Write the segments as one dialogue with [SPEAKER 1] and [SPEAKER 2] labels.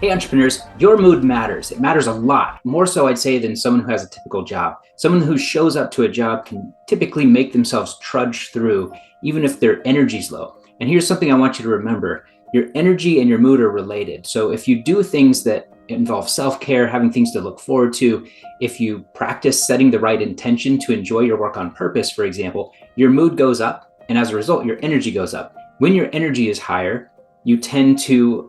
[SPEAKER 1] Hey entrepreneurs, your mood matters. It matters a lot, more so I'd say than someone who has a typical job. Someone who shows up to a job can typically make themselves trudge through, even if their energy's low. And here's something I want you to remember. Your energy and your mood are related. So if you do things that involve self-care, having things to look forward to, if you practice setting the right intention to enjoy your work on purpose, for example, your mood goes up, and as a result, your energy goes up. When your energy is higher, you tend to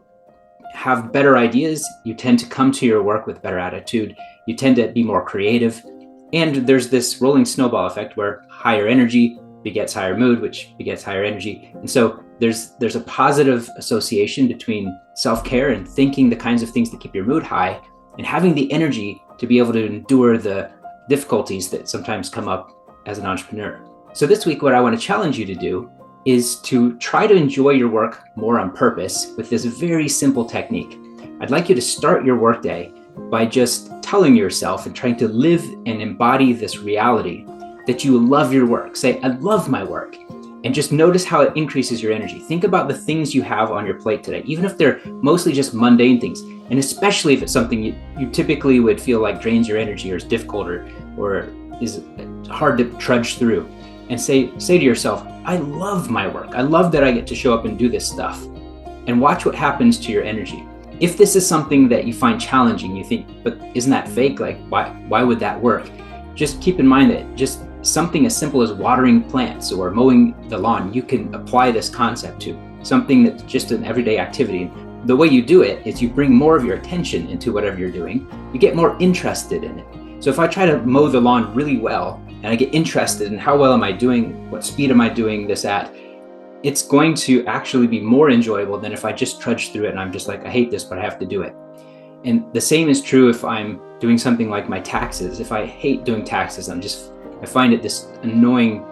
[SPEAKER 1] have better ideas, you tend to come to your work with better attitude, you tend to be more creative, and there's this rolling snowball effect where higher energy begets higher mood, which begets higher energy. And so there's a positive association between self-care and thinking the kinds of things that keep your mood high and having the energy to be able to endure the difficulties that sometimes come up as an entrepreneur. So this week, what I want to challenge you to do is to try to enjoy your work more on purpose with this very simple technique. I'd like you to start your workday by just telling yourself and trying to live and embody this reality that you love your work. Say, I love my work. And just notice how it increases your energy. Think about the things you have on your plate today, even if they're mostly just mundane things. And especially if it's something you typically would feel like drains your energy or is difficult or is hard to trudge through. And say to yourself, I love my work. I love that I get to show up and do this stuff. And watch what happens to your energy. If this is something that you find challenging, you think, but isn't that fake? Like, why would that work? Just keep in mind that just something as simple as watering plants or mowing the lawn, you can apply this concept to something that's just an everyday activity. The way you do it is you bring more of your attention into whatever you're doing. You get more interested in it. So if I try to mow the lawn really well and I get interested in how well am I doing, what speed am I doing this at, it's going to actually be more enjoyable than if I just trudge through it and I'm just like, I hate this, but I have to do it. And the same is true if I'm doing something like my taxes. If I hate doing taxes, I find it this annoying,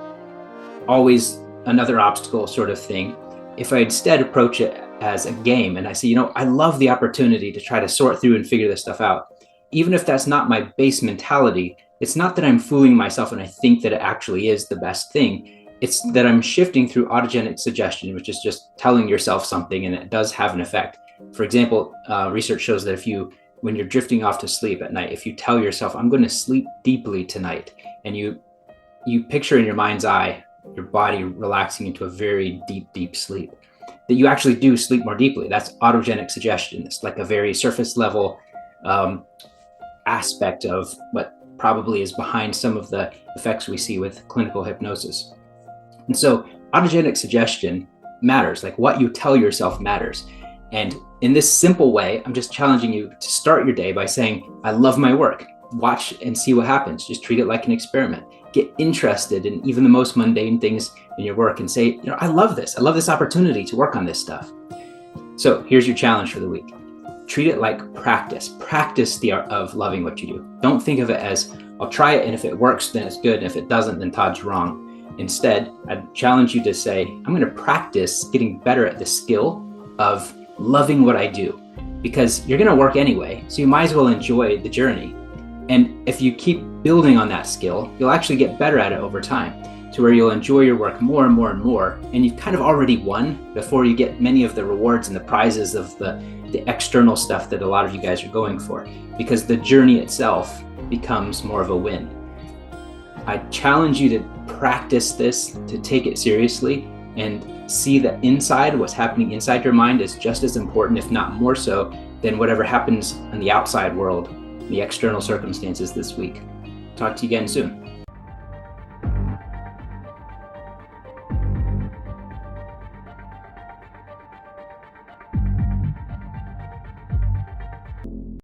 [SPEAKER 1] always another obstacle sort of thing. If I instead approach it as a game and I say, I love the opportunity to try to sort through and figure this stuff out. Even if that's not my base mentality, it's not that I'm fooling myself and I think that it actually is the best thing. It's that I'm shifting through autogenic suggestion, which is just telling yourself something, and it does have an effect. For example, research shows that when you're drifting off to sleep at night, if you tell yourself, I'm going to sleep deeply tonight, and you picture in your mind's eye, your body relaxing into a very deep, deep sleep, that you actually do sleep more deeply. That's autogenic suggestion. It's like a very surface level aspect of what probably is behind some of the effects we see with clinical hypnosis. And so autogenic suggestion matters. Like what you tell yourself matters. And in this simple way, I'm just challenging you to start your day by saying, I love my work. Watch and see what happens. Just treat it like an experiment. Get interested in even the most mundane things in your work and say, I love this. I love this opportunity to work on this stuff. So here's your challenge for the week. Treat it like practice. Practice the art of loving what you do. Don't think of it as, I'll try it, and if it works, then it's good. And if it doesn't, then Todd's wrong. Instead, I'd challenge you to say, I'm going to practice getting better at the skill of loving what I do, because you're going to work anyway. So you might as well enjoy the journey. And if you keep building on that skill, you'll actually get better at it over time to where you'll enjoy your work more and more and more. And you've kind of already won before you get many of the rewards and the prizes of the external stuff that a lot of you guys are going for, because the journey itself becomes more of a win. I challenge you to practice this, to take it seriously, and see that inside, what's happening inside your mind is just as important, if not more so, than whatever happens in the outside world, the external circumstances this week. Talk to you again soon.